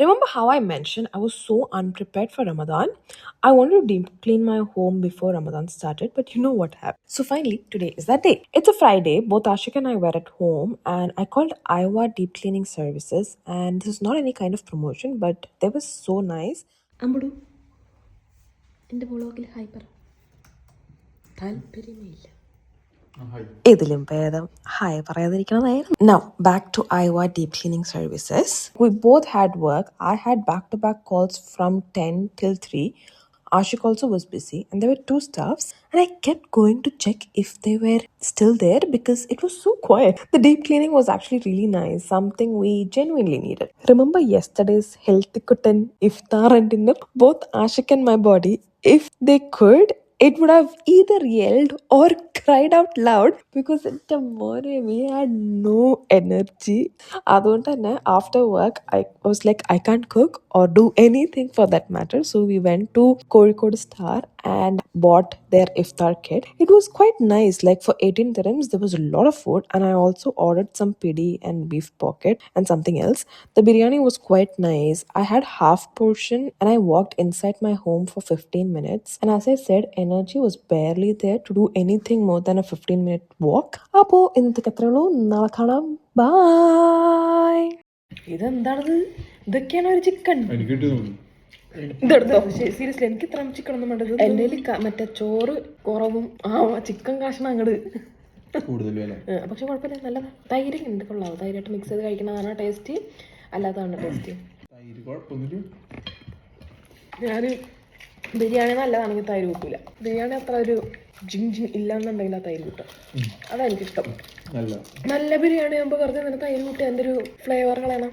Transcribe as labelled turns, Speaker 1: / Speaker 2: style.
Speaker 1: Remember how I mentioned I was so unprepared for Ramadan? I wanted to deep clean my home before Ramadan started, but you know what happened? So finally, today is that day. It's a Friday. Both Ashik and I were at home, and I called Iowa Deep Cleaning Services. And this is not any kind of promotion, but they were so nice. Ambudu, in the vlog, hi par. ഇതിലും ഭേദം hi പറയാതിരിക്കണതായിരുന്നു. Now back to Iowa Deep Cleaning Services. We both had work. I had back-to-back calls from 10 till 3. Ashik also was busy, and there were two staffs, and I kept going to check if they were still there because it was so quiet. The deep cleaning was actually really nice, something we genuinely needed. Remember yesterday's healthy cotton iftar and dinner? Both Ashik and my body, if they could, it would have either yelled or cried out loud because we had no energy. അതുകൊണ്ട് തന്നെ after work I was like I can't cook or do anything for that matter, so we went to Kozhikode Star and bought their iftar kit. It was quite nice, like for 18 dirhams there was a lot of food, and I also ordered some pidi and beef pocket and something else. The biryani was quite nice. I had half portion and I walked inside my home for 15 minutes, and as I said, energy was barely there to do anything more than a 15-minute walk. അപ്പോൾ ഇന്നത്തെ അത്രയുള്ളൂ. നാളെ കാണാം. By. ഇതെന്താണത്? ഇതൊക്കെയാണ് ഒരു chicken. ഇതെടുത്തോ? Seriously എനിക്ക് ഇത്ര chicken ഒന്നും വേണ്ടത്. എൻ്റെ മറ്റേ ചോറ് കുറവും ചിക്കൻ കാശണം അങ്ങോട്ട് പക്ഷെ കുഴപ്പമില്ല, നല്ലതാ. തൈര് ഉണ്ട്, കൊള്ളാവോ? തൈരായിട്ട് മിക്സ് ചെയ്ത് കഴിക്കണതാണ് ടേസ്റ്റ്, അല്ലാത്തതാണ് ടേസ്റ്റ്. ഞാൻ ബിരിയാണി നല്ലതാണെങ്കിൽ തൈര് കൂട്ടില്ല. ബിരിയാണി അത്ര ഒരു ജിങ് ഇല്ലാന്നുണ്ടെങ്കിൽ ആ തൈര് കൂട്ടാം. അതാ എനിക്കിഷ്ടം. നല്ല ബിരിയാണി ആകുമ്പോൾ വെറുതെ തൈര് കൂട്ടി അതിൻ്റെ ഒരു ഫ്ലേവർ കളയണം.